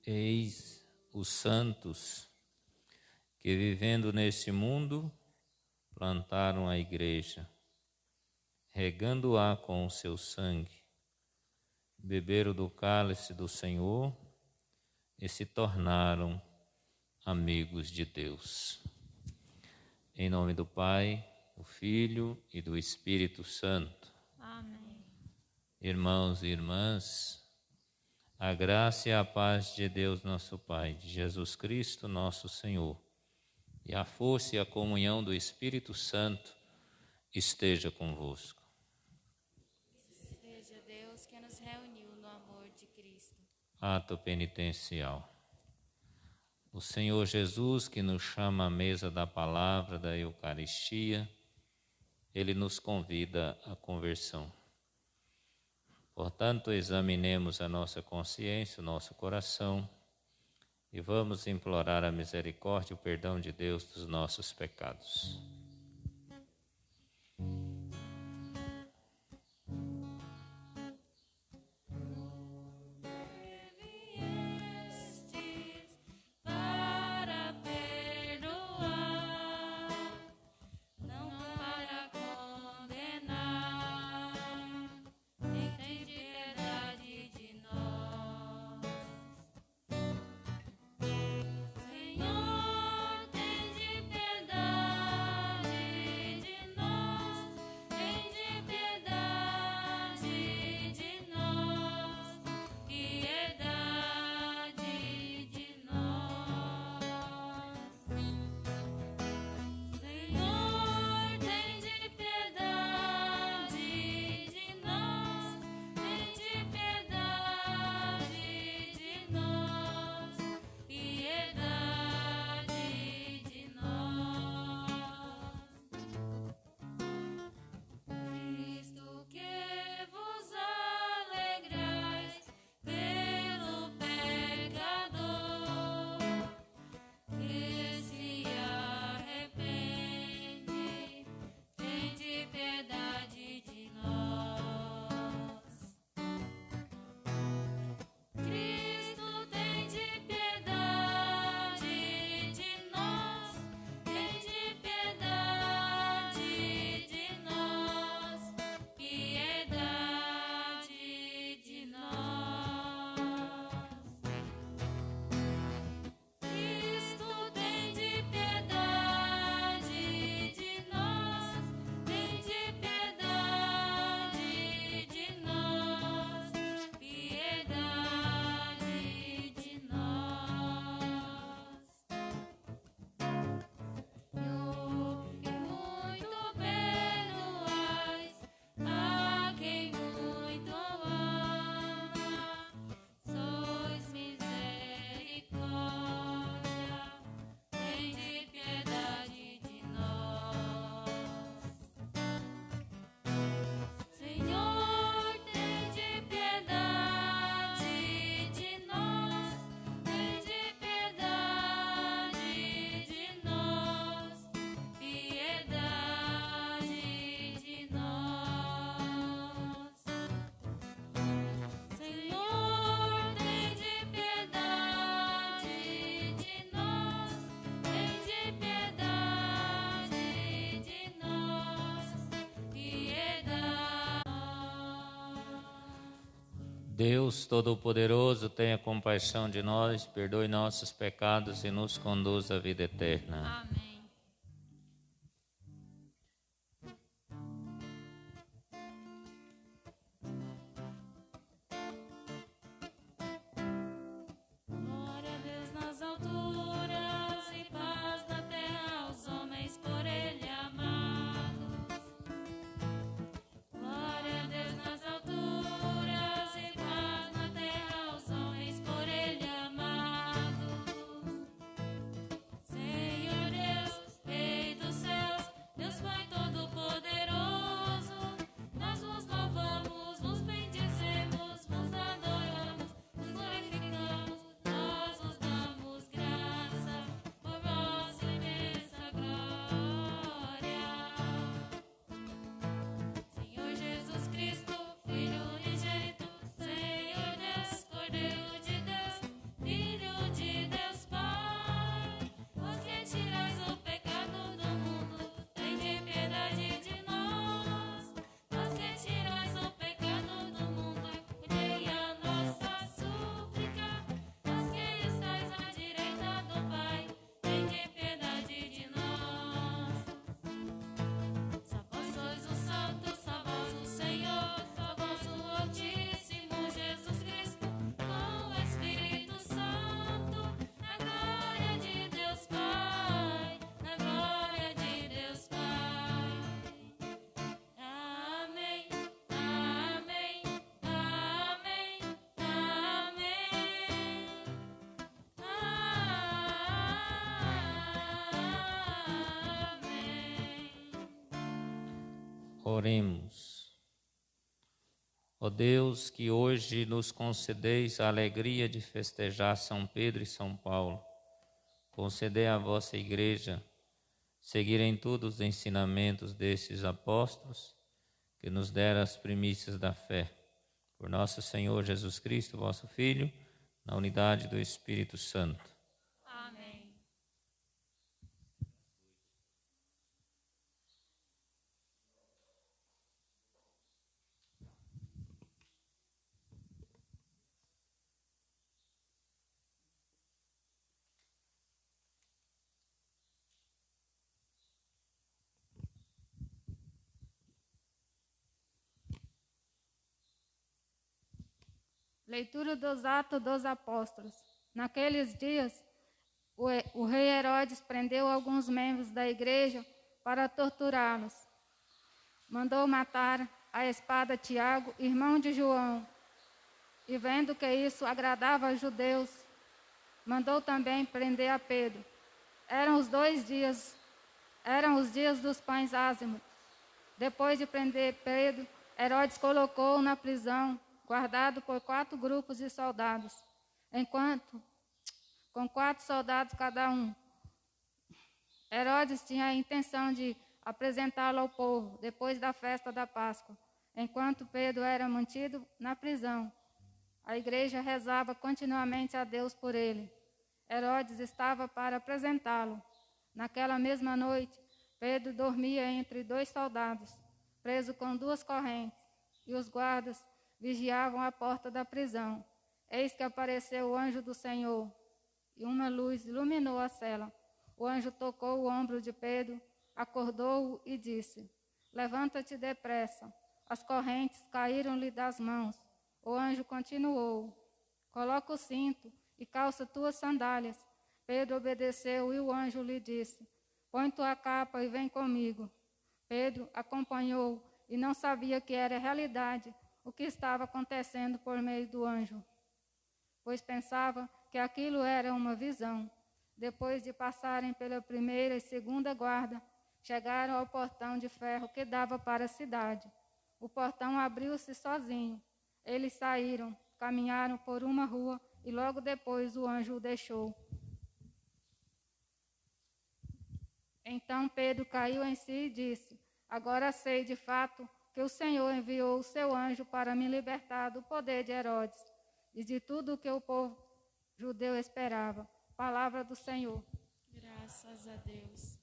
Eis os santos que, vivendo neste mundo, plantaram a igreja, regando-a com o seu sangue, beberam do cálice do Senhor e se tornaram amigos de Deus. Em nome do Pai, do Filho e do Espírito Santo. Amém. Irmãos e irmãs, a graça e a paz de Deus nosso Pai, de Jesus Cristo nosso Senhor, e a força e a comunhão do Espírito Santo esteja convosco. Seja Deus que nos reuniu no amor de Cristo. Ato penitencial. O Senhor Jesus, que nos chama à mesa da palavra, da Eucaristia, Ele nos convida à conversão. Portanto, examinemos a nossa consciência, o nosso coração, e vamos implorar a misericórdia e o perdão de Deus dos nossos pecados. Para perdoar, não para condenar, tem piedade de nós. Senhor, tem de piedade de nós, tem de piedade de nós, piedade de nós. Senhor, tem de piedade de nós, tem de piedade de nós, piedade de nós. Cristo, que vos alegrais pelo pecador que se arrepende, tem de piedade de nós. Cristo, tem de piedade de nós, tem de piedade de nós, piedade de nós. Cristo, tem de piedade de nós, tem de piedade de nós, piedade de nós. Senhor, que muito perdoais a quem muito ama, sois misericórdia, tem de piedade de nós. Senhor, tem de piedade de nós, tem de piedade de nós, piedade de nós. Senhor, tem de piedade de nós, tem de piedade de nós, piedade. Deus Todo-Poderoso, tenha compaixão de nós, perdoe nossos pecados e nos conduz à vida eterna. Amém. Glória a Deus nas alturas e paz na terra aos homens por Ele amados. Glória a Deus nas alturas e paz na terra aos homens por Ele amados. Senhor Deus Oremos. Ó Deus, que hoje nos concedeis a alegria de festejar São Pedro e São Paulo, concedei à vossa Igreja seguir em tudo os ensinamentos desses apóstolos, que nos deram as primícias da fé. Por nosso Senhor Jesus Cristo, vosso Filho, na unidade do Espírito Santo. Amém. Leitura dos Atos dos Apóstolos. Naqueles dias, o rei Herodes prendeu alguns membros da igreja para torturá-los. Mandou matar à espada Tiago, irmão de João. E vendo que isso agradava aos judeus, mandou também prender a Pedro. Eram os dias dos pães ázimos. Depois de prender Pedro, Herodes colocou-o na prisão, guardado por 4 grupos de soldados, com 4 soldados cada um. Herodes tinha a intenção de apresentá-lo ao povo depois da festa da Páscoa. Enquanto Pedro era mantido na prisão, a igreja rezava continuamente a Deus por ele. Herodes estava para apresentá-lo. Naquela mesma noite, Pedro dormia entre 2 soldados, preso com 2 correntes, e os guardas vigiavam a porta da prisão. Eis que apareceu o anjo do Senhor, e uma luz iluminou a cela. O anjo tocou o ombro de Pedro, acordou-o e disse: Levanta-te depressa. As correntes caíram-lhe das mãos. O anjo continuou: Coloca o cinto e calça tuas sandálias. Pedro obedeceu e o anjo lhe disse: Põe tua capa e vem comigo. Pedro acompanhou e não sabia que era realidade o que estava acontecendo por meio do anjo, pois pensava que aquilo era uma visão. Depois de passarem pela primeira e segunda guarda, chegaram ao portão de ferro que dava para a cidade. O portão abriu-se sozinho. Eles saíram, caminharam por uma rua e logo depois o anjo o deixou. Então Pedro caiu em si e disse: Agora sei de fato que o Senhor enviou o seu anjo para me libertar do poder de Herodes e de tudo o que o povo judeu esperava. Palavra do Senhor. Graças a Deus.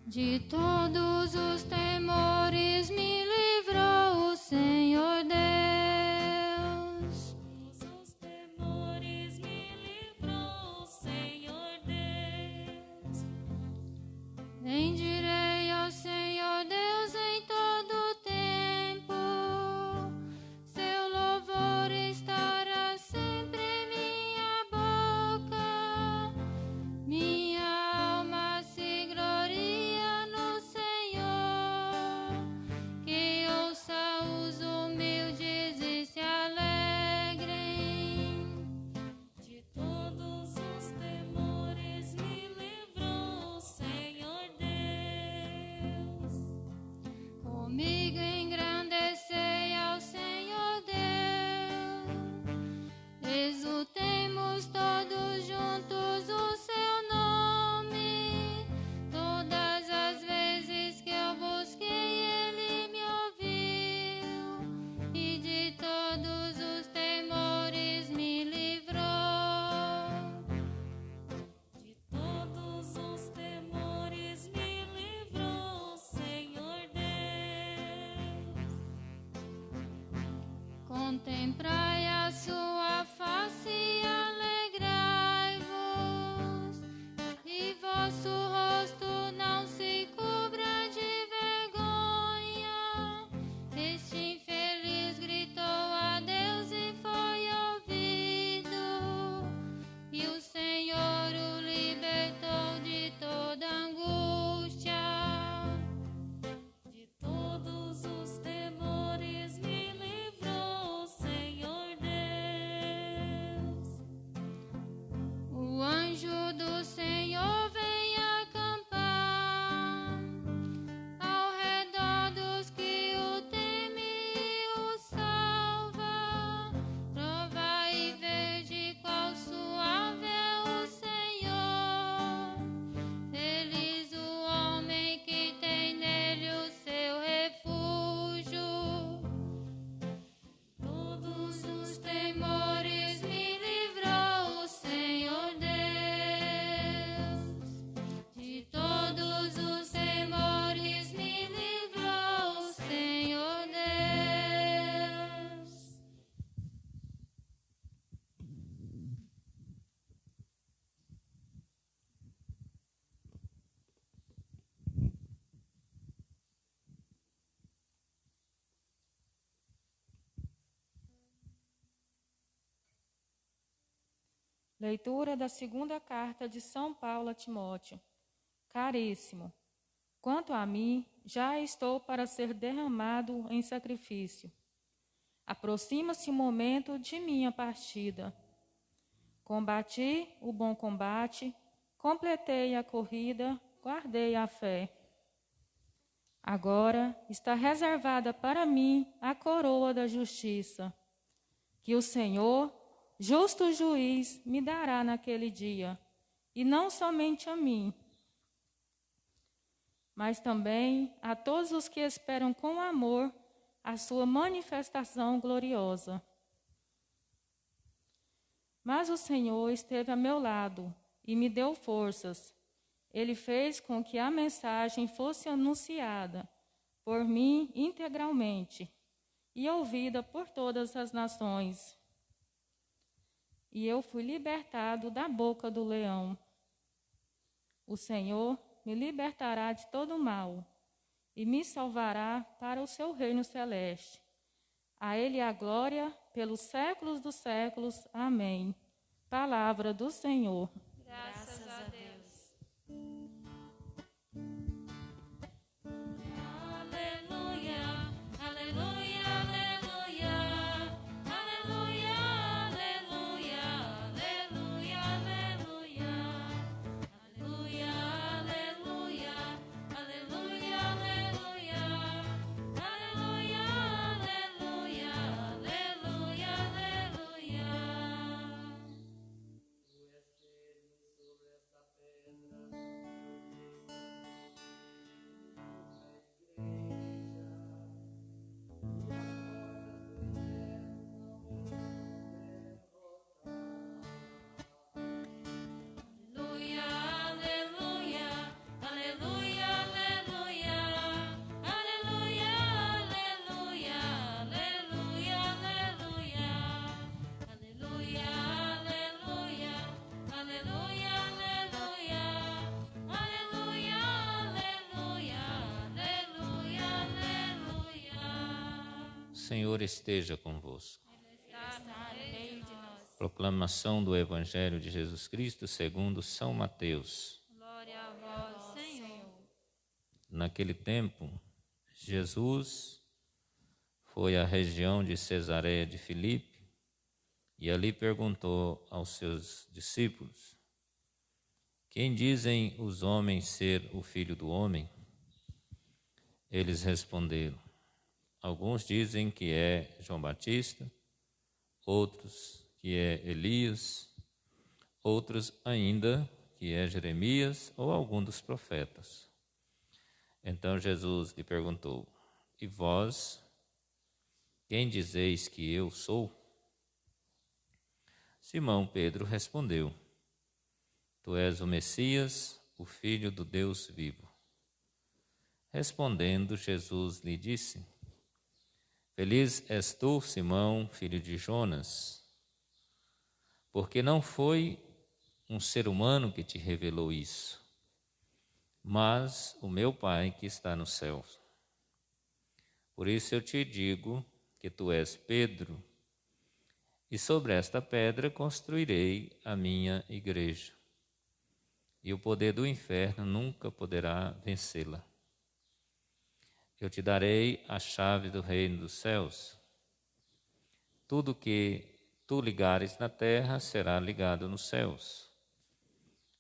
De todos os temores me livrou o Senhor Deus. Todos os temores me livrou o Senhor Deus. Bendirei ao Senhor Deus em todo tempo. Seu louvor estará sempre em minha boca. Minha alma se gloria no Senhor. Que ouça os humildes e se alegrem. De todos os temores me livrou o Senhor Deus. Comigo engrandecei ao Senhor Deus. Exultemos todos juntos o seu nome. Todas as vezes que eu busquei, ele me ouviu. E de todos os temores me livrou. De todos os temores me livrou o Senhor Deus. Contemprai a sua face e alegrai-vos, e vosso rosto não se cubra de vergonha. Este infeliz gritou a Deus e foi ouvido, e o Senhor o libertou de toda angústia. Leitura da segunda carta de São Paulo a Timóteo. Caríssimo, quanto a mim, já estou para ser derramado em sacrifício. Aproxima-se o momento de minha partida. Combati o bom combate, completei a corrida, guardei a fé. Agora está reservada para mim a coroa da justiça, que o Senhor, justo juiz, me dará naquele dia, e não somente a mim, mas também a todos os que esperam com amor a sua manifestação gloriosa. Mas o Senhor esteve a meu lado e me deu forças. Ele fez com que a mensagem fosse anunciada por mim integralmente e ouvida por todas as nações. E eu fui libertado da boca do leão. O Senhor me libertará de todo mal e me salvará para o seu reino celeste. A Ele a glória pelos séculos dos séculos. Amém. Palavra do Senhor. Graças a Deus. Aleluia, aleluia, aleluia. Aleluia, aleluia, aleluia, aleluia. Aleluia, aleluia, aleluia, aleluia. Aleluia, aleluia, aleluia, aleluia. Aleluia, aleluia, aleluia, aleluia. Aleluia, aleluia, aleluia, aleluia. Aleluia, aleluia, aleluia, aleluia. Aleluia, aleluia, aleluia, aleluia. O Senhor esteja convosco. Está no meio de nós. Proclamação do Evangelho de Jesus Cristo segundo São Mateus. Glória a vós, Senhor. Naquele tempo, Jesus foi à região de Cesareia de Filipe e ali perguntou aos seus discípulos: quem dizem os homens ser o Filho do Homem? Eles responderam: alguns dizem que é João Batista, outros que é Elias, outros ainda que é Jeremias ou algum dos profetas. Então Jesus lhe perguntou: e vós, quem dizeis que eu sou? Simão Pedro respondeu: tu és o Messias, o Filho do Deus vivo. Respondendo, Jesus lhe disse: feliz és tu, Simão, filho de Jonas, porque não foi um ser humano que te revelou isso, mas o meu Pai que está no céu. Por isso eu te digo que tu és Pedro, e sobre esta pedra construirei a minha igreja, e o poder do inferno nunca poderá vencê-la. Eu te darei a chave do reino dos céus. Tudo que tu ligares na terra será ligado nos céus,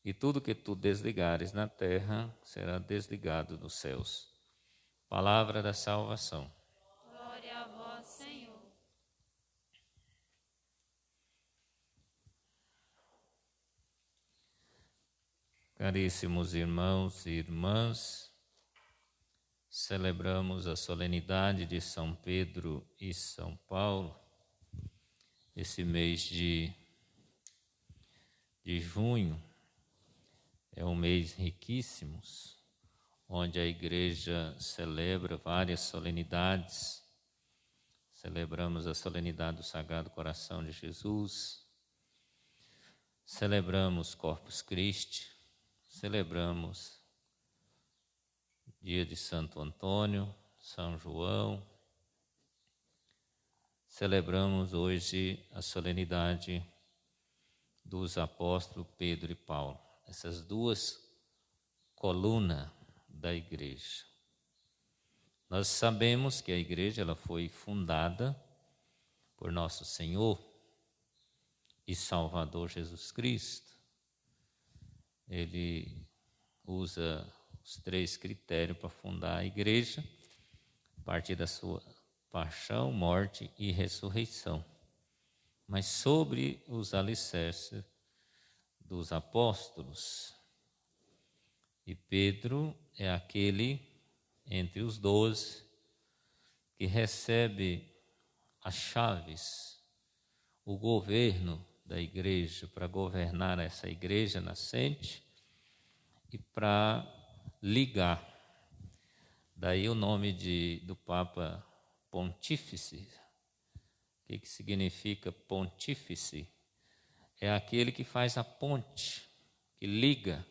e tudo que tu desligares na terra será desligado nos céus. Palavra da salvação. Glória a vós, Senhor. Caríssimos irmãos e irmãs, celebramos a solenidade de São Pedro e São Paulo, esse mês de junho. É um mês riquíssimo, onde a igreja celebra várias solenidades. Celebramos a solenidade do Sagrado Coração de Jesus, celebramos Corpus Christi, celebramos dia de Santo Antônio, São João. Celebramos hoje a solenidade dos apóstolos Pedro e Paulo. Essas duas colunas da igreja. Nós sabemos que a igreja ela foi fundada por nosso Senhor e Salvador Jesus Cristo. Ele usa os 3 critérios para fundar a igreja, a partir da sua paixão, morte e ressurreição. Mas sobre os alicerces dos apóstolos. E Pedro é aquele entre os 12 que recebe as chaves, o governo da igreja, para governar essa igreja nascente e para ligar. Daí o nome do Papa Pontífice. O que significa pontífice? É aquele que faz a ponte, que liga.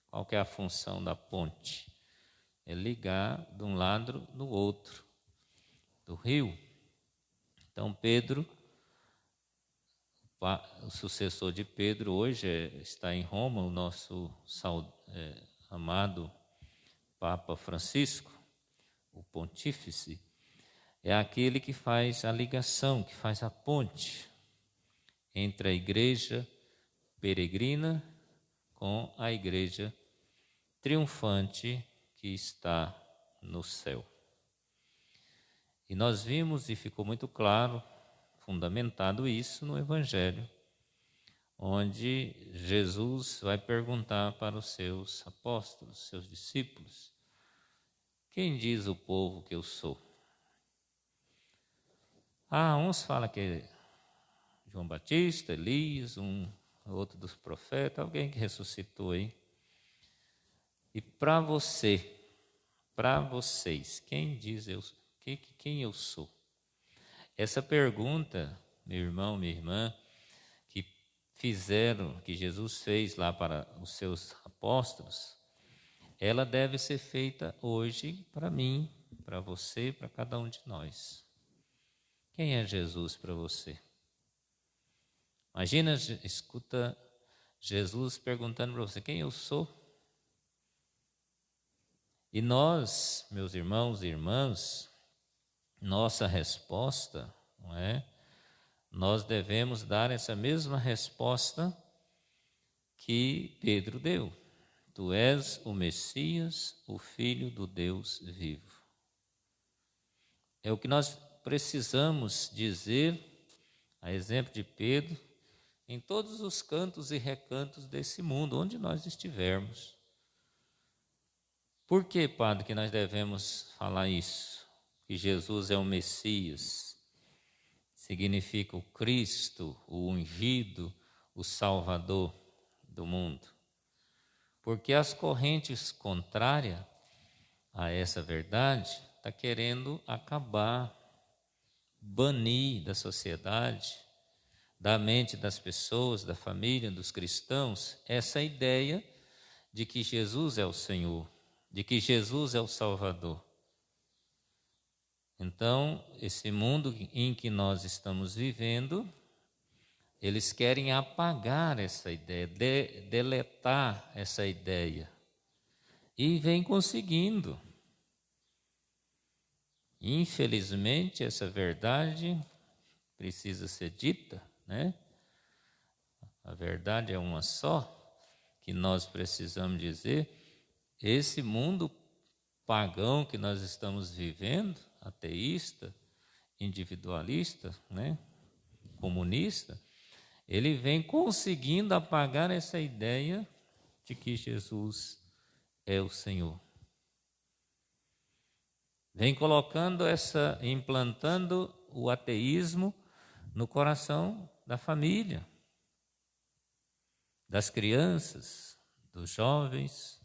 Qual que é a função da ponte? É ligar de um lado no outro, do rio. Então Pedro, o sucessor de Pedro hoje está em Roma, o nosso amado Papa Francisco, o pontífice, é aquele que faz a ligação, que faz a ponte entre a igreja peregrina com a igreja triunfante que está no céu. E nós vimos, e ficou muito claro, fundamentado isso no Evangelho, onde Jesus vai perguntar para os seus apóstolos, seus discípulos: quem diz o povo que eu sou? Uns falam que é João Batista, Elias, outro dos profetas, alguém que ressuscitou aí. E para vocês, quem diz quem eu sou? Essa pergunta, meu irmão, minha irmã, que Jesus fez lá para os seus apóstolos, ela deve ser feita hoje para mim, para você, para cada um de nós. Quem é Jesus para você? Imagina, escuta Jesus perguntando para você: quem eu sou? E nós, meus irmãos e irmãs, nossa resposta, não é? Nós devemos dar essa mesma resposta que Pedro deu. Tu és o Messias, o Filho do Deus vivo. É o que nós precisamos dizer, a exemplo de Pedro, em todos os cantos e recantos desse mundo, onde nós estivermos. Por que, Padre, que nós devemos falar isso? Que Jesus é o Messias, significa o Cristo, o ungido, o Salvador do mundo. Porque as correntes contrárias a essa verdade estão querendo acabar, banir da sociedade, da mente das pessoas, da família, dos cristãos, essa ideia de que Jesus é o Senhor, de que Jesus é o Salvador. Então, esse mundo em que nós estamos vivendo, eles querem apagar essa ideia, deletar essa ideia. E vem conseguindo. Infelizmente, essa verdade precisa ser dita, né? A verdade é uma só, que nós precisamos dizer. Esse mundo pagão que nós estamos vivendo, ateísta, individualista, né? Comunista, ele vem conseguindo apagar essa ideia de que Jesus é o Senhor. Vem implantando o ateísmo no coração da família, das crianças, dos jovens,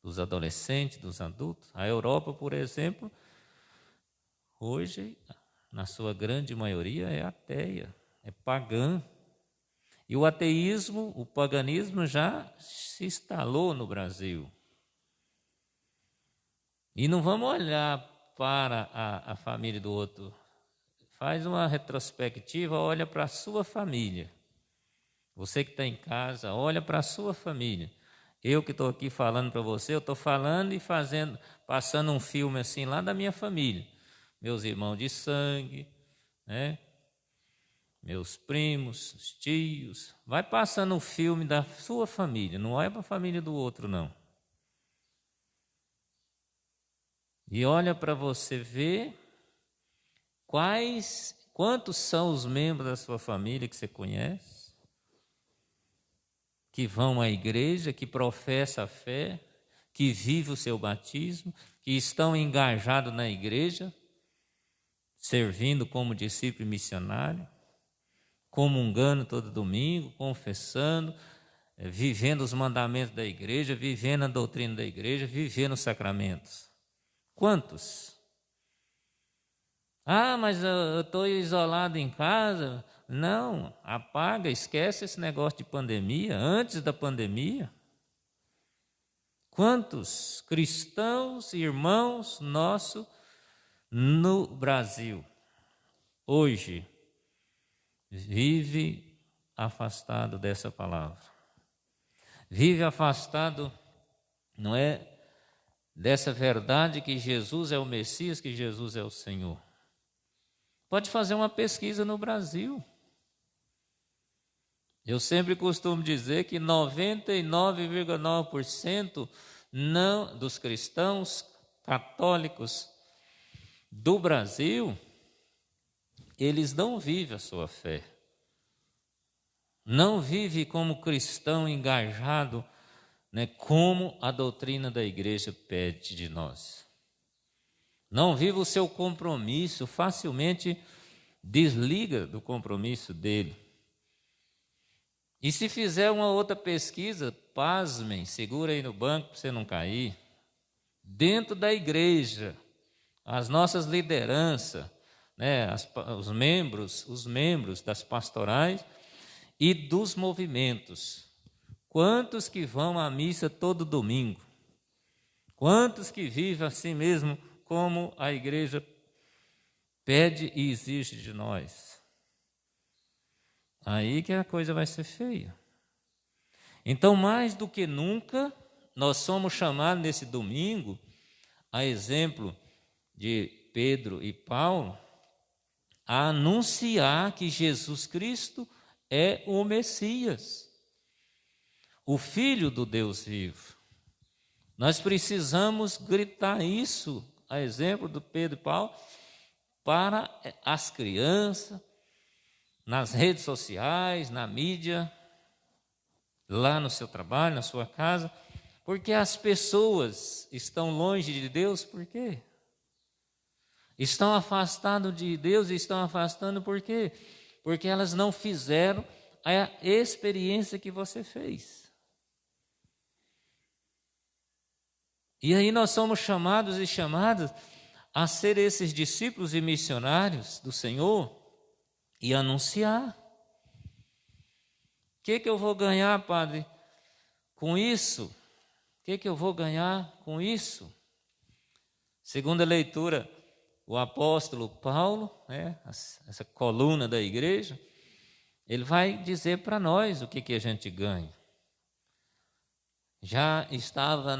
dos adolescentes, dos adultos. A Europa, por exemplo, hoje, na sua grande maioria, é ateia, é pagã. E o ateísmo, o paganismo já se instalou no Brasil. E não vamos olhar para a família do outro. Faz uma retrospectiva, olha para a sua família. Você que está em casa, olha para a sua família. Eu que estou aqui falando para você, eu estou falando e passando um filme assim lá da minha família. Meus irmãos de sangue, né? Meus primos, os tios. Vai passando um filme da sua família, não olha para a família do outro, não. E olha para você ver quantos são os membros da sua família que você conhece, que vão à igreja, que professa a fé, que vive o seu batismo, que estão engajados na igreja, servindo como discípulo missionário, comungando todo domingo, confessando, vivendo os mandamentos da igreja, vivendo a doutrina da igreja, vivendo os sacramentos. Quantos? Ah, mas eu estou isolado em casa. Não, apaga, esquece esse negócio de pandemia. Antes da pandemia, quantos cristãos, irmãos nossos no Brasil, hoje, vive afastado dessa palavra? Vive afastado, não é, dessa verdade que Jesus é o Messias, que Jesus é o Senhor. Pode fazer uma pesquisa no Brasil. Eu sempre costumo dizer que 99,9% dos cristãos católicos do Brasil, eles não vivem a sua fé. Não vive como cristão engajado, né, como a doutrina da igreja pede de nós. Não vive o seu compromisso, facilmente desliga do compromisso dele. E se fizer uma outra pesquisa, pasmem, segura aí no banco para você não cair. Dentro da igreja, as nossas lideranças, né, os membros das pastorais e dos movimentos. Quantos que vão à missa todo domingo? Quantos que vivem assim mesmo como a igreja pede e exige de nós? Aí que a coisa vai ser feia. Então, mais do que nunca, nós somos chamados nesse domingo, a exemplo de Pedro e Paulo, a anunciar que Jesus Cristo é o Messias, o Filho do Deus vivo. Nós precisamos gritar isso, a exemplo do Pedro e Paulo, para as crianças, nas redes sociais, na mídia, lá no seu trabalho, na sua casa, porque as pessoas estão longe de Deus, por quê? Estão afastadas de Deus e estão afastando por quê? Porque elas não fizeram a experiência que você fez. E aí nós somos chamados e chamadas a ser esses discípulos e missionários do Senhor e anunciar. O que eu vou ganhar, Padre, com isso? O que eu vou ganhar com isso? Segunda leitura, o apóstolo Paulo, né, essa coluna da igreja, ele vai dizer para nós o que a gente ganha. Já estava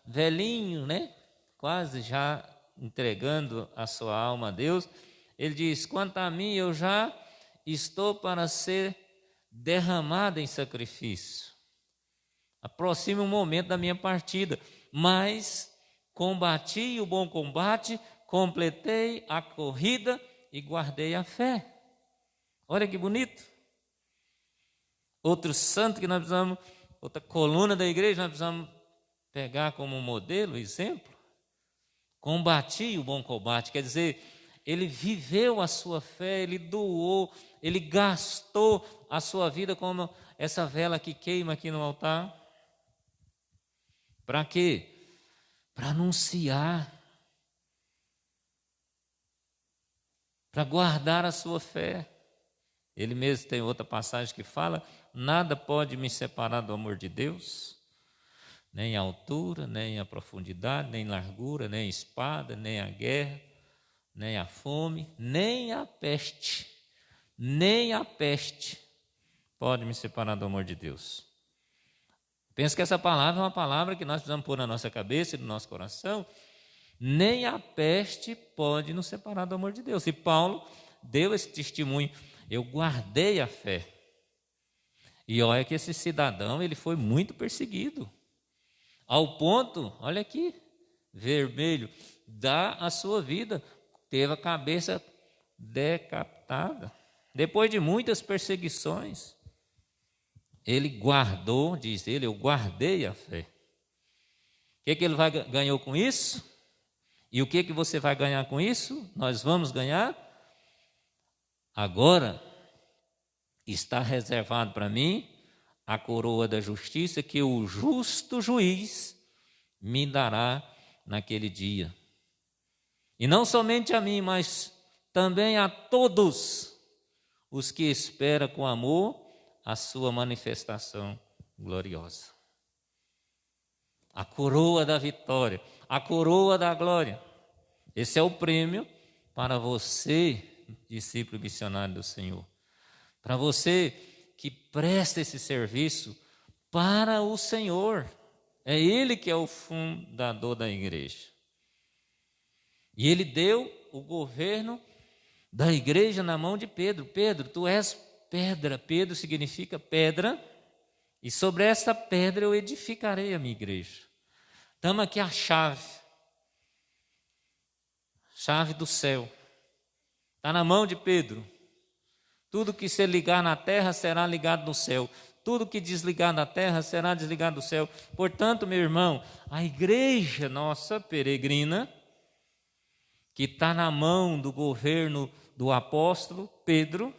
velhinho, né, quase já entregando a sua alma a Deus. Ele diz: quanto a mim, eu já estou para ser derramado em sacrifício. Aproxima o momento da minha partida, mas combati o bom combate, completei a corrida e guardei a fé. Olha que bonito. Outro santo que nós precisamos, outra coluna da igreja, nós precisamos pegar como modelo, exemplo. Combati o bom combate, quer dizer, ele viveu a sua fé, ele doou, ele gastou a sua vida como essa vela que queima aqui no altar. Para quê? Para anunciar, para guardar a sua fé. Ele mesmo tem outra passagem que fala: nada pode me separar do amor de Deus, nem a altura, nem a profundidade, nem largura, nem a espada, nem a guerra, nem a fome, nem a peste pode me separar do amor de Deus. Penso que essa palavra é uma palavra que nós precisamos pôr na nossa cabeça e no nosso coração. Nem a peste pode nos separar do amor de Deus. E Paulo deu esse testemunho. Eu guardei a fé. E olha que esse cidadão, ele foi muito perseguido. Ao ponto, olha aqui, vermelho, dá a sua vida. Teve a cabeça decapitada. Depois de muitas perseguições, ele guardou, diz ele, eu guardei a fé. O que ele ganhou com isso? E o que você vai ganhar com isso? Nós vamos ganhar. Agora está reservado para mim a coroa da justiça que o justo juiz me dará naquele dia. E não somente a mim, mas também a todos os que esperam com amor a sua manifestação gloriosa. A coroa da vitória, a coroa da glória. Esse é o prêmio para você, discípulo missionário do Senhor. Para você que presta esse serviço para o Senhor. É Ele que é o fundador da igreja. E Ele deu o governo da igreja na mão de Pedro. Pedro, tu és pedra. Pedro significa pedra. E sobre essa pedra eu edificarei a minha igreja. Estamos aqui a chave. Chave do céu. Está na mão de Pedro. Tudo que se ligar na terra será ligado no céu. Tudo que desligar da terra será desligado do céu. Portanto, meu irmão, a igreja nossa peregrina, que está na mão do governo do apóstolo Pedro,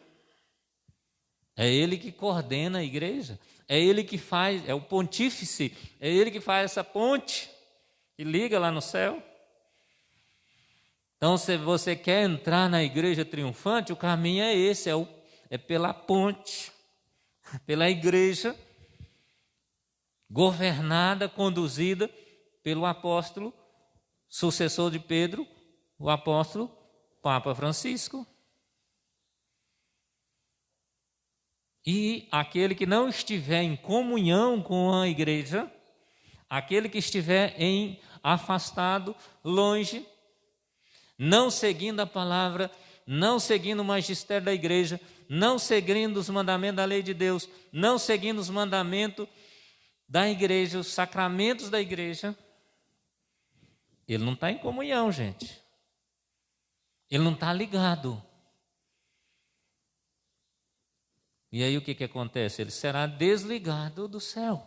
é ele que coordena a igreja. É ele que faz, é o pontífice, é ele que faz essa ponte que liga lá no céu. Então, se você quer entrar na igreja triunfante, o caminho é esse, é pela ponte, pela igreja governada, conduzida pelo apóstolo, sucessor de Pedro, o apóstolo Papa Francisco. E aquele que não estiver em comunhão com a igreja, aquele que estiver afastado, longe, não seguindo a palavra, não seguindo o magistério da igreja, não seguindo os mandamentos da lei de Deus, não seguindo os mandamentos da igreja, os sacramentos da igreja, ele não está em comunhão, gente. Ele não está ligado. E aí o que acontece? Ele será desligado do céu.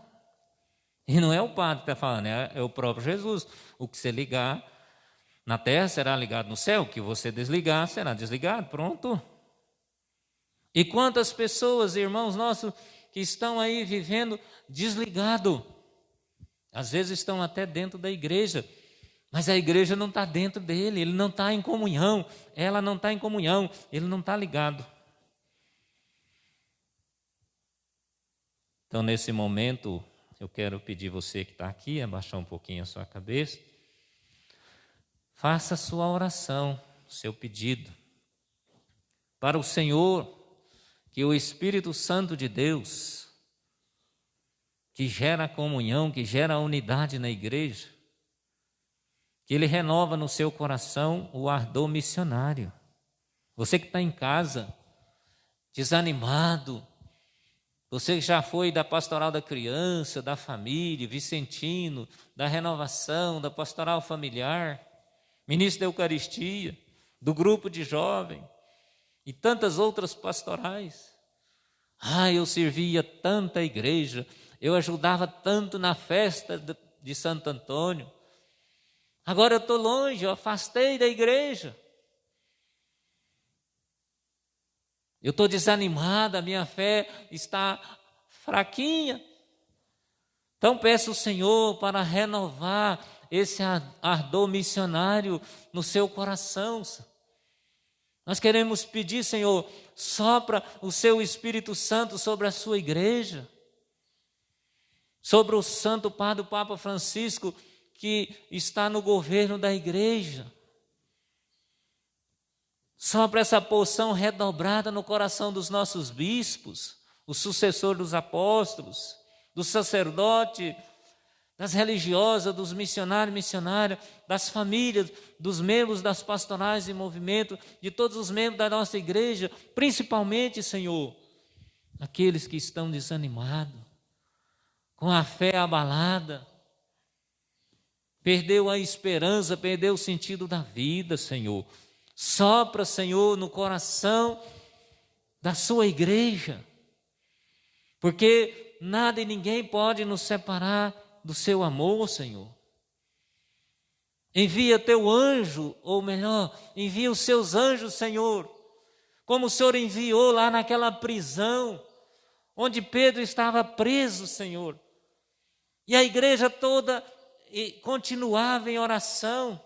E não é o padre que está falando, é o próprio Jesus. O que você ligar na terra será ligado no céu, o que você desligar será desligado, pronto. E quantas pessoas, irmãos nossos, que estão aí vivendo desligado, às vezes estão até dentro da igreja, mas a igreja não está dentro dele, ele não está em comunhão, ela não está em comunhão, ele não está ligado. Então, nesse momento, eu quero pedir você que está aqui, abaixar um pouquinho a sua cabeça, faça a sua oração, seu pedido, para o Senhor, que o Espírito Santo de Deus, que gera comunhão, que gera unidade na igreja, que Ele renova no seu coração o ardor missionário. Você que está em casa, desanimado, você que já foi da pastoral da criança, da família, Vicentino, da renovação, da pastoral familiar, ministro da Eucaristia, do grupo de jovem e tantas outras pastorais. Eu servia tanta igreja, eu ajudava tanto na festa de Santo Antônio. Agora eu estou longe, eu afastei da igreja. Eu estou desanimada, a minha fé está fraquinha. Então peço ao Senhor para renovar esse ardor missionário no seu coração. Nós queremos pedir, Senhor, sopra o seu Espírito Santo sobre a sua igreja, sobre o Santo Padre, o Papa Francisco, que está no governo da igreja. Sopra essa porção redobrada no coração dos nossos bispos, o sucessor dos apóstolos, do sacerdote, das religiosas, dos missionários e missionárias, das famílias, dos membros das pastorais em movimento, de todos os membros da nossa igreja, principalmente, Senhor, aqueles que estão desanimados, com a fé abalada, perdeu a esperança, perdeu o sentido da vida, Senhor. Sopra, Senhor, no coração da sua igreja, porque nada e ninguém pode nos separar do seu amor, Senhor. Envia teu anjo, ou melhor, envia os seus anjos, Senhor, como o Senhor enviou lá naquela prisão, onde Pedro estava preso, Senhor. E a igreja toda continuava em oração.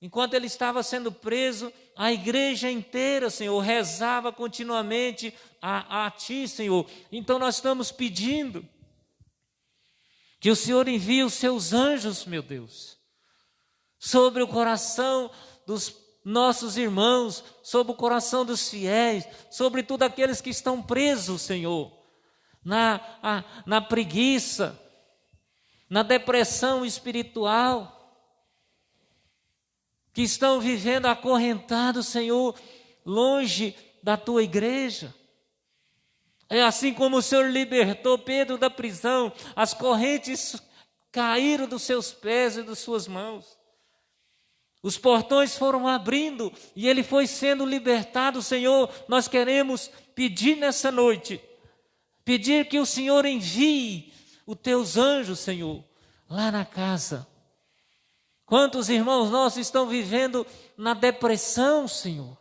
Enquanto ele estava sendo preso, a igreja inteira, Senhor, rezava continuamente a Ti, Senhor. Então nós estamos pedindo que o Senhor envie os seus anjos, meu Deus, sobre o coração dos nossos irmãos, sobre o coração dos fiéis, sobre todos aqueles que estão presos, Senhor, na preguiça, na depressão espiritual, que estão vivendo acorrentados, Senhor, longe da Tua igreja. É assim como o Senhor libertou Pedro da prisão, as correntes caíram dos seus pés e das suas mãos. Os portões foram abrindo e ele foi sendo libertado, Senhor. Nós queremos pedir nessa noite, pedir que o Senhor envie os teus anjos, Senhor, lá na casa. Quantos irmãos nossos estão vivendo na depressão, Senhor?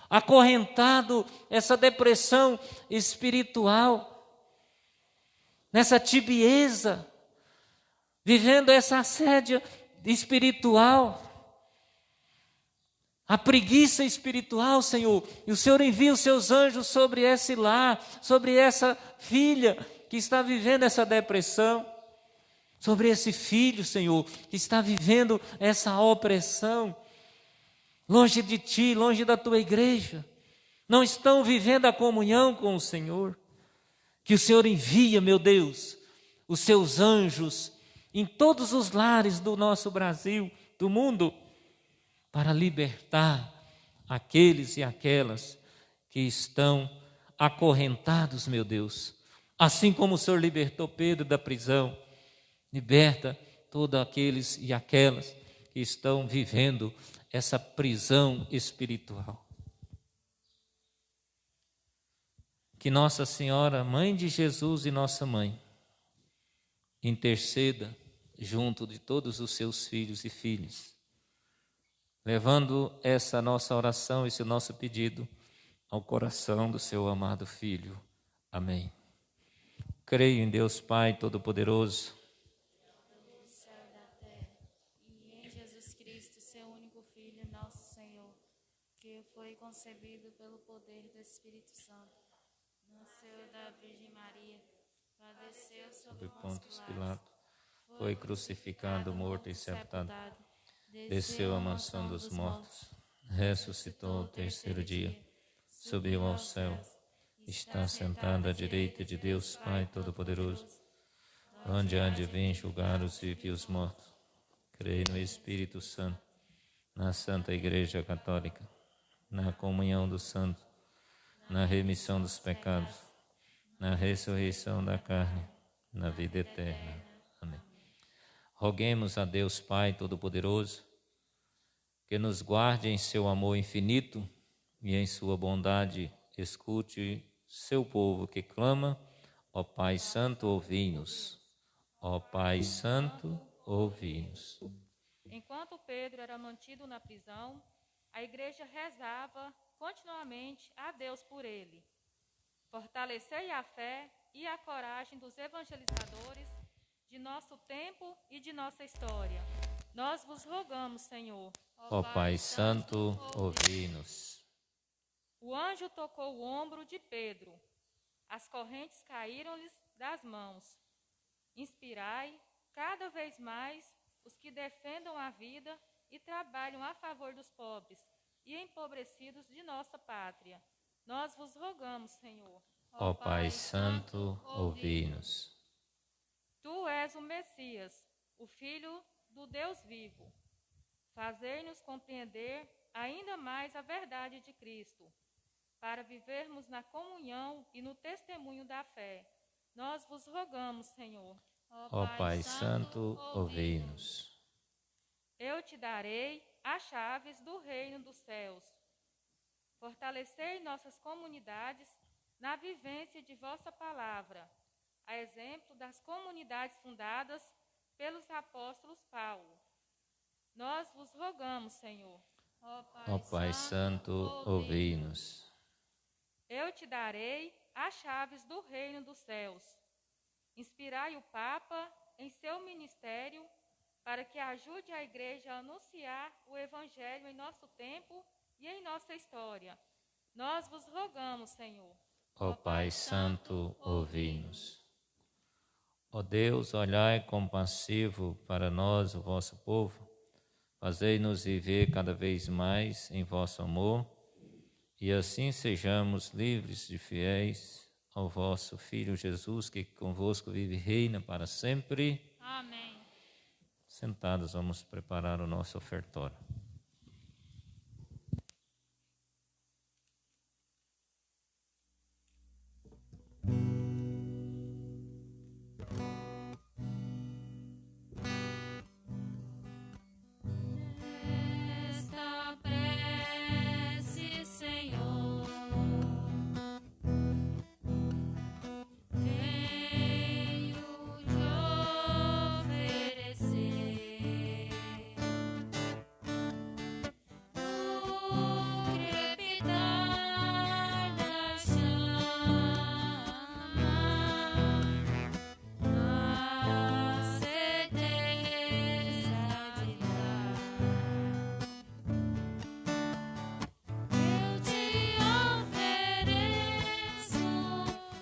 Acorrentado, essa depressão espiritual, nessa tibieza, vivendo essa assédia espiritual, a preguiça espiritual, Senhor. E o Senhor envia os seus anjos sobre esse lar, sobre essa filha que está vivendo essa depressão, sobre esse filho, Senhor, que está vivendo essa opressão, longe de Ti, longe da Tua igreja, não estão vivendo a comunhão com o Senhor. Que o Senhor envia, meu Deus, os seus anjos em todos os lares do nosso Brasil, do mundo, para libertar aqueles e aquelas que estão acorrentados, meu Deus. Assim como o Senhor libertou Pedro da prisão, liberta todos aqueles e aquelas que estão vivendo essa prisão espiritual. Que Nossa Senhora, Mãe de Jesus e nossa Mãe, interceda junto de todos os seus filhos e filhas, levando essa nossa oração, esse nosso pedido ao coração do seu amado Filho. Amém. Creio em Deus Pai Todo-Poderoso, do céu e da terra, e em Jesus Cristo, seu único Filho, nosso Senhor, que foi concebido pelo poder do Espírito Santo, nasceu da Virgem Maria, padeceu sob Pôncio Pilatos, foi crucificado, morto e sepultado, desceu à mansão dos mortos, ressuscitou ao terceiro dia, subiu ao céu, está sentado à direita de Deus Pai Todo-Poderoso, onde há de vir julgar os vivos e os mortos. Creio no Espírito Santo, na Santa Igreja Católica, na comunhão dos santos, na remissão dos pecados, na ressurreição da carne, na vida eterna. Amém. Roguemos a Deus Pai Todo-Poderoso, que nos guarde em seu amor infinito e em sua bondade escute seu povo que clama: ó Pai Santo, ouvi-nos. Ó Pai Santo, ouvi-nos. Enquanto Pedro era mantido na prisão, a igreja rezava continuamente a Deus por ele. Fortalecei a fé e a coragem dos evangelizadores de nosso tempo e de nossa história. Nós vos rogamos, Senhor. Ó Pai Santo, ouvi-nos. O anjo tocou o ombro de Pedro. As correntes caíram-lhes das mãos. Inspirai cada vez mais os que defendam a vida e trabalham a favor dos pobres e empobrecidos de nossa pátria. Nós vos rogamos, Senhor. Ó Pai Santo, ouvi-nos. Tu és o Messias, o Filho do Deus vivo. Fazer-nos compreender ainda mais a verdade de Cristo, para vivermos na comunhão e no testemunho da fé. Nós vos rogamos, Senhor. Ó Pai Santo, ouvi-nos. Eu te darei as chaves do reino dos céus. Fortalecei nossas comunidades na vivência de vossa palavra, a exemplo das comunidades fundadas pelos apóstolos Paulo. Nós vos rogamos, Senhor. Ó Pai Santo, ouvi-nos. Eu te darei as chaves do reino dos céus. Inspirai o Papa em seu ministério para que ajude a Igreja a anunciar o Evangelho em nosso tempo e em nossa história. Nós vos rogamos, Senhor. Ó Pai Santo, ouvi-nos. Ó Deus, olhai compassivo para nós, o vosso povo. Fazei-nos viver cada vez mais em vosso amor, e assim sejamos livres e fiéis ao vosso Filho Jesus, que convosco vive e reina para sempre. Amém. Sentados, vamos preparar o nosso ofertório. Esta prece, Senhor, venho te oferecer. No crepitar da chama, a certeza de dar. Eu te ofereço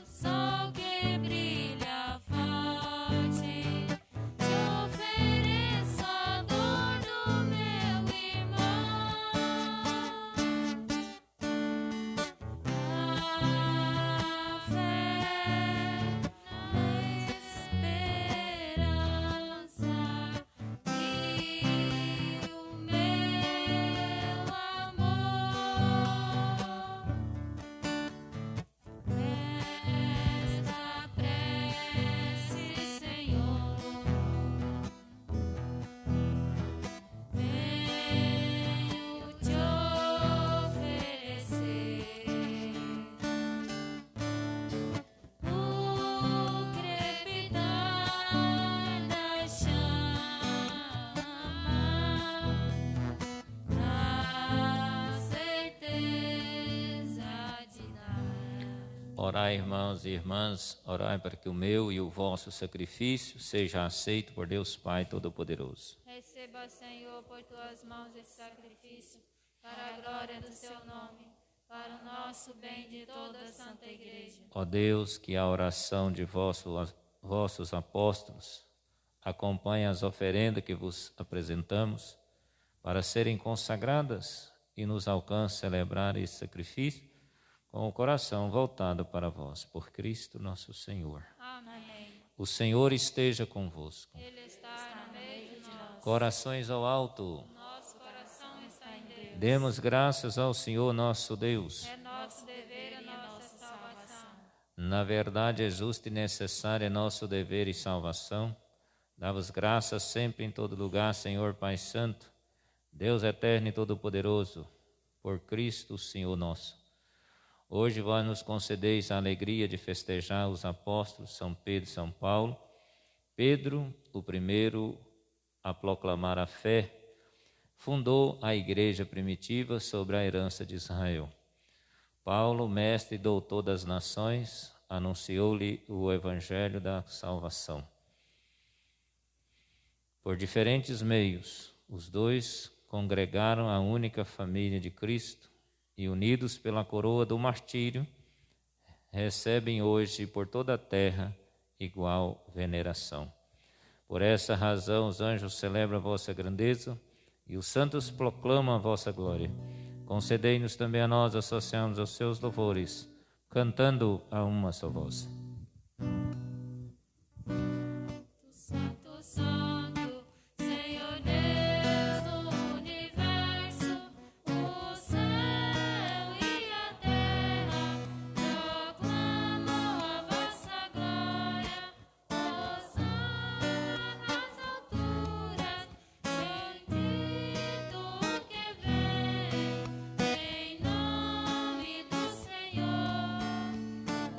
sol que brilha forte, te ofereço a dor do meu irmão, a fé na esperança e o meu amor. Nesta prece, Senhor, venho te oferecer o crepitar da chama, a certeza de dar. Orai, irmãos e irmãs, orai para que o meu e o vosso sacrifício seja aceito por Deus Pai Todo-Poderoso. Receba, Senhor, por tuas mãos esse sacrifício, para a glória do seu nome, para o nosso bem de toda a Santa Igreja. Ó Deus, que a oração de vossos apóstolos acompanhe as oferendas que vos apresentamos, para serem consagradas e nos alcance celebrar esse sacrifício com o coração voltado para vós, por Cristo nosso Senhor. Amém. O Senhor esteja convosco. Ele está no meio de nós. Corações ao alto. Nosso coração está em Deus. Demos graças ao Senhor nosso Deus. É nosso dever e nossa salvação. Na verdade, é justo e necessário, é nosso dever e salvação. Dá-vos graças sempre em todo lugar, Senhor Pai Santo, Deus eterno e todo-poderoso, por Cristo, Senhor nosso. Hoje vós nos concedeis a alegria de festejar os apóstolos São Pedro e São Paulo. Pedro, o primeiro a proclamar a fé, fundou a igreja primitiva sobre a herança de Israel. Paulo, mestre e doutor das nações, anunciou-lhe o evangelho da salvação. Por diferentes meios, os dois congregaram a única família de Cristo e, unidos pela coroa do martírio, recebem hoje por toda a terra igual veneração. Por essa razão, os anjos celebram a vossa grandeza e os santos proclamam a vossa glória. Concedei-nos também a nós associarmos aos seus louvores, por cantando a uma só voz. Santo, Santo, Senhor Deus do universo, o céu e a terra proclamam a vossa glória. Hosana nas alturas, bendito o que vem, em nome do Senhor.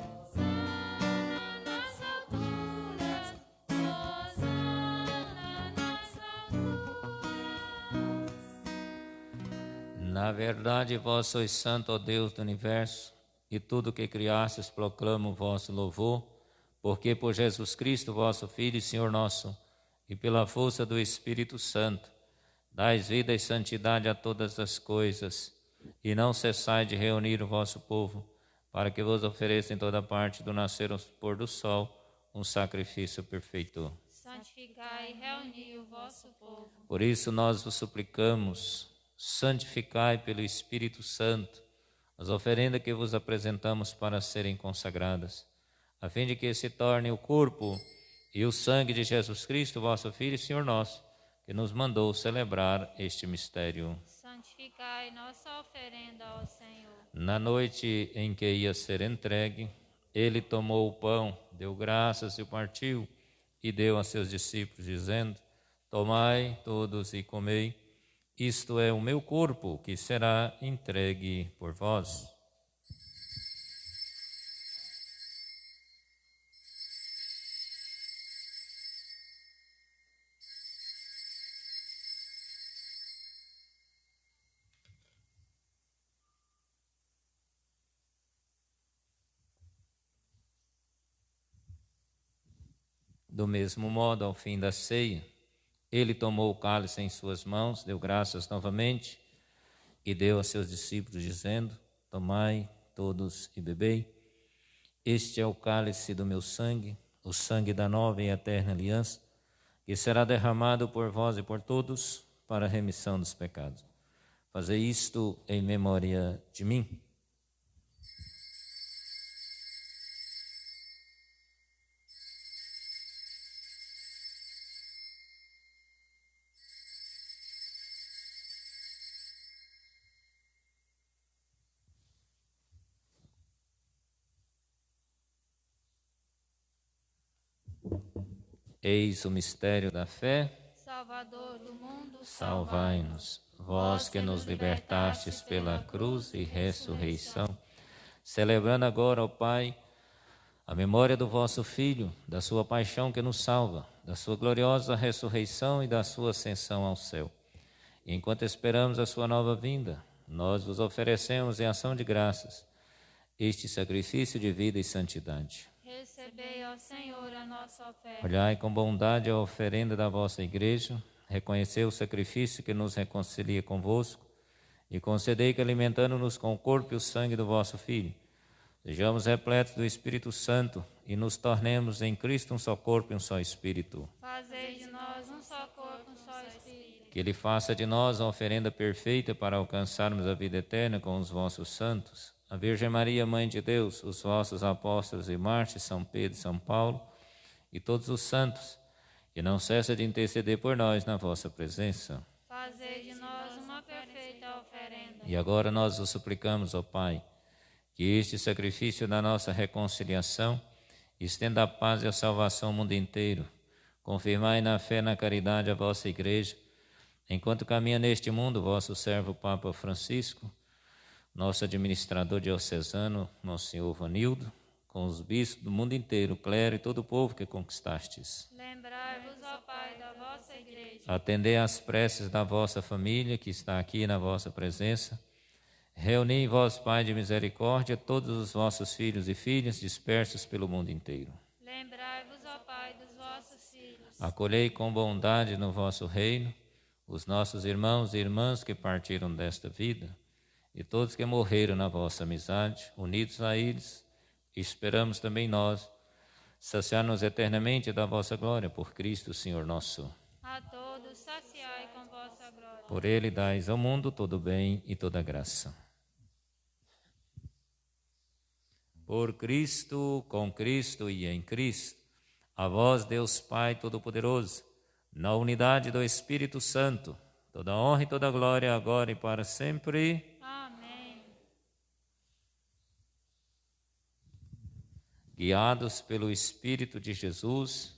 Hosana nas alturas, Hosana nas alturas. Na verdade, vós sois santo, ó Deus do universo, e tudo que criastes proclama o vosso louvor, porque por Jesus Cristo, vosso Filho e Senhor nosso, e pela força do Espírito Santo, dais vida e santidade a todas as coisas, e não cessai de reunir o vosso povo, para que vos ofereça em toda parte do nascer ao pôr do sol um sacrifício perfeito. Santificai e reuni o vosso povo. Por isso nós vos suplicamos, santificai pelo Espírito Santo as oferendas que vos apresentamos para serem consagradas, a fim de que se torne o corpo e o sangue de Jesus Cristo, vosso Filho e Senhor nosso, que nos mandou celebrar este mistério. Santificai nossa oferenda ao Senhor. Na noite em que ia ser entregue, ele tomou o pão, deu graças e o partiu, e deu a seus discípulos, dizendo: tomai todos e comei, isto é o meu corpo, que será entregue por vós. Do mesmo modo, ao fim da ceia, ele tomou o cálice em suas mãos, deu graças novamente e deu a seus discípulos, dizendo: tomai todos e bebei. Este é o cálice do meu sangue, o sangue da nova e eterna aliança, que será derramado por vós e por todos para a remissão dos pecados. Fazei isto em memória de mim. Eis o mistério da fé. Salvador do mundo, Salvai-nos, vós que nos libertastes pela cruz e ressurreição, celebrando agora, ó Pai, a memória do vosso Filho, da sua paixão que nos salva, da sua gloriosa ressurreição e da sua ascensão ao céu. E enquanto esperamos a sua nova vinda, nós vos oferecemos em ação de graças este sacrifício de vida e santidade. recebei, ó Senhor, a nossa oferta. Olhai com bondade a oferenda da vossa igreja, reconhecei o sacrifício que nos reconcilia convosco e concedei que, alimentando-nos com o corpo e o sangue do vosso Filho, sejamos repletos do Espírito Santo e nos tornemos em Cristo um só corpo e um só Espírito. Fazei de nós um só corpo, um só Espírito. Que Ele faça de nós a oferenda perfeita para alcançarmos a vida eterna com os vossos santos, a Virgem Maria, Mãe de Deus, os vossos apóstolos e mártires, São Pedro e São Paulo, e todos os santos, que não cessa de interceder por nós na vossa presença. Fazei de nós uma perfeita oferenda. E agora nós vos suplicamos, ó Pai, que este sacrifício da nossa reconciliação estenda a paz e a salvação ao mundo inteiro. Confirmai na fé e na caridade a vossa Igreja, enquanto caminha neste mundo vosso servo Papa Francisco, nosso administrador diocesano, nosso Senhor Vanildo, com os bispos do mundo inteiro, o clero e todo o povo que conquistastes. Lembrai-vos, ó Pai, da vossa Igreja. Atendei às preces da vossa família que está aqui na vossa presença. Reuni em vós, Pai de misericórdia, todos os vossos filhos e filhas dispersos pelo mundo inteiro. Lembrai-vos, ó Pai, dos vossos filhos. Acolhei com bondade no vosso reino os nossos irmãos e irmãs que partiram desta vida e todos que morreram na vossa amizade, unidos a eles, esperamos também nós saciar-nos eternamente da vossa glória por Cristo, Senhor nosso. A todos saciai com vossa glória. Por Ele dais ao mundo todo bem e toda graça. por Cristo, com Cristo e em Cristo, a vós, Deus Pai Todo-Poderoso, na unidade do Espírito Santo, toda honra e toda glória, agora e para sempre. Amém. Guiados pelo Espírito de Jesus,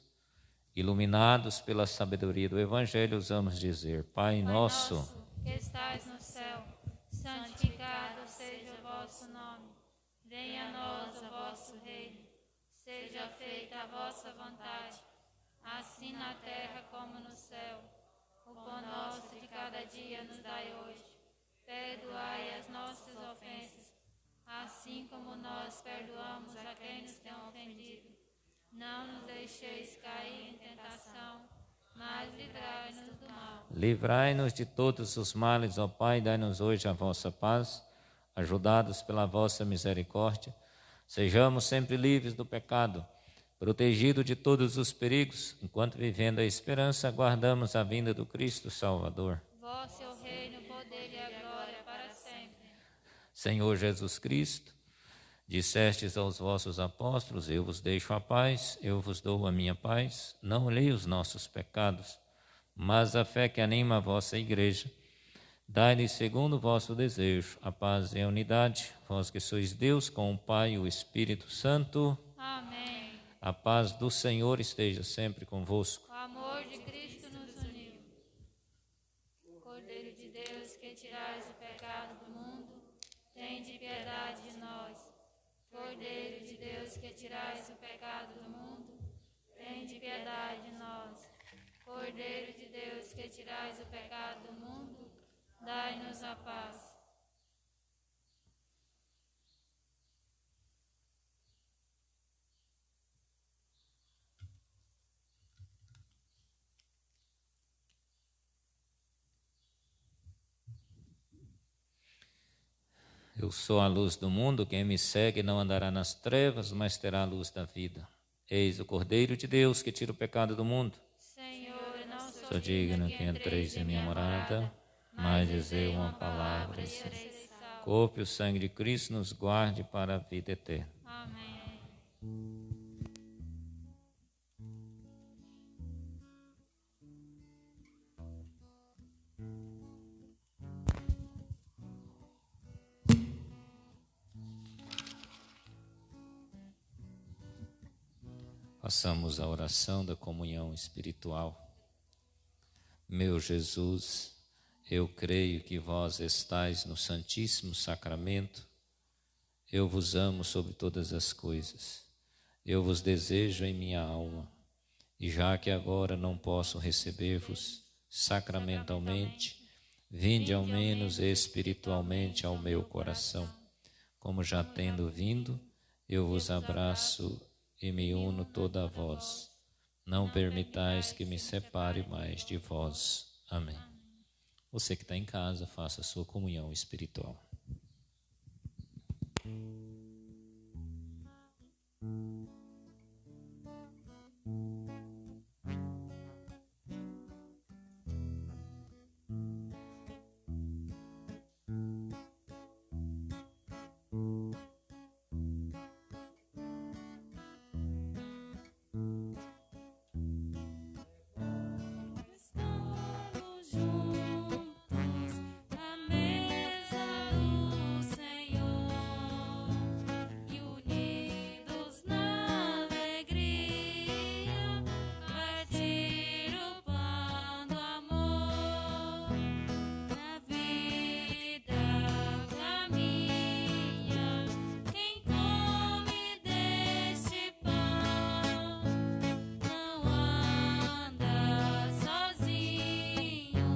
iluminados pela sabedoria do Evangelho, usamos dizer: Pai nosso, que estais no céu, santificado seja o vosso nome. Venha a nós o vosso reino. Seja feita a vossa vontade, assim na terra como no céu. O pão nosso de cada dia nos dai hoje. Perdoai as nossas ofensas, assim como nós perdoamos a quem nos tem ofendido. Não nos deixeis cair em tentação, mas livrai-nos do mal. livrai-nos de todos os males, ó Pai, dai-nos hoje a vossa paz. Ajudados pela vossa misericórdia, sejamos sempre livres do pecado, protegidos de todos os perigos, enquanto vivendo a esperança, aguardamos a vinda do Cristo Salvador. Vosso é o reino, o poder e a glória para sempre. Senhor Jesus Cristo, dissestes aos vossos apóstolos: eu vos deixo a paz, eu vos dou a minha paz. Não olhei os nossos pecados, mas a fé que anima a vossa igreja. Dai-lhe segundo o vosso desejo a paz e a unidade, vós que sois Deus com o Pai e o Espírito Santo. Amém. A paz do Senhor esteja sempre convosco. O amor de Cristo nos uniu. Cordeiro de Deus, que tirais o pecado do mundo, tende piedade de nós. Cordeiro de Deus, que tirais o pecado do mundo, tende piedade de nós. Cordeiro de Deus, que tirais o pecado do mundo, dai-nos a paz. Eu sou a luz do mundo, quem me segue não andará nas trevas, mas terá a luz da vida. Eis o Cordeiro de Deus que tira o pecado do mundo. Senhor, eu não Sou digno que entreis em minha morada, mas dizei uma palavra e serei salvo. corpo e o sangue de Cristo nos guarde para a vida eterna. Amém. Façamos a oração da comunhão espiritual. Meu Jesus, eu creio que vós estais no Santíssimo Sacramento. Eu vos amo sobre todas as coisas. Eu vos desejo em minha alma. E já que agora não posso receber-vos sacramentalmente, vinde ao menos espiritualmente ao meu coração. Como já tendo vindo, eu vos abraço e me uno toda a vós. Não permitais que me separe mais de vós. Amém. Você que está em casa, faça a sua comunhão espiritual. Estamos juntos à mesa do Senhor e unidos na alegria, partir o pão do amor. Na vida caminha quem come deste pão, não anda sozinho.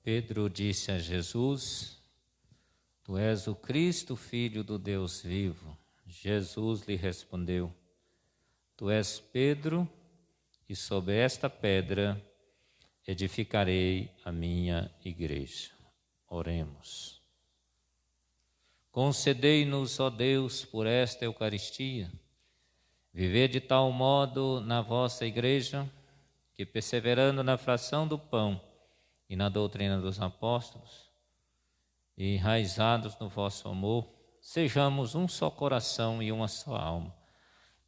Pedro disse a Jesus: Tu és o Cristo, Filho do Deus vivo. Jesus lhe respondeu: Tu és Pedro, e sobre esta pedra edificarei a minha igreja. Oremos. Concedei-nos, ó Deus, por esta Eucaristia, viver de tal modo na vossa igreja, que perseverando na fração do pão e na doutrina dos apóstolos, e enraizados no vosso amor, sejamos um só coração e uma só alma.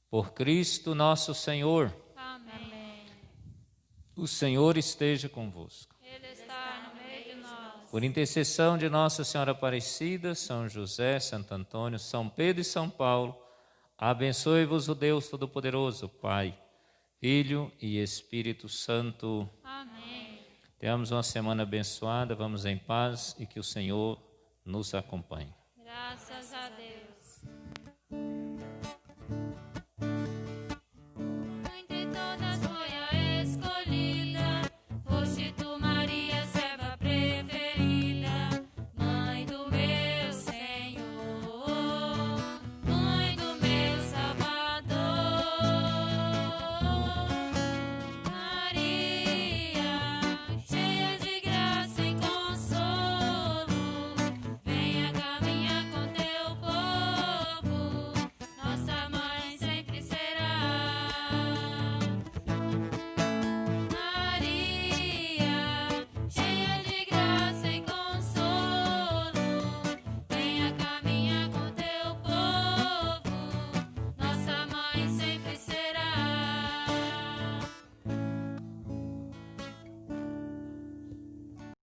Por Cristo nosso Senhor. Amém. O Senhor esteja convosco. Ele está no meio de nós. Por intercessão de Nossa Senhora Aparecida, São José, Santo Antônio, São Pedro e São Paulo, abençoe-vos o Deus Todo-Poderoso, Pai, Filho e Espírito Santo. Amém. Tenhamos uma semana abençoada, vamos em paz e que o Senhor nos acompanhe.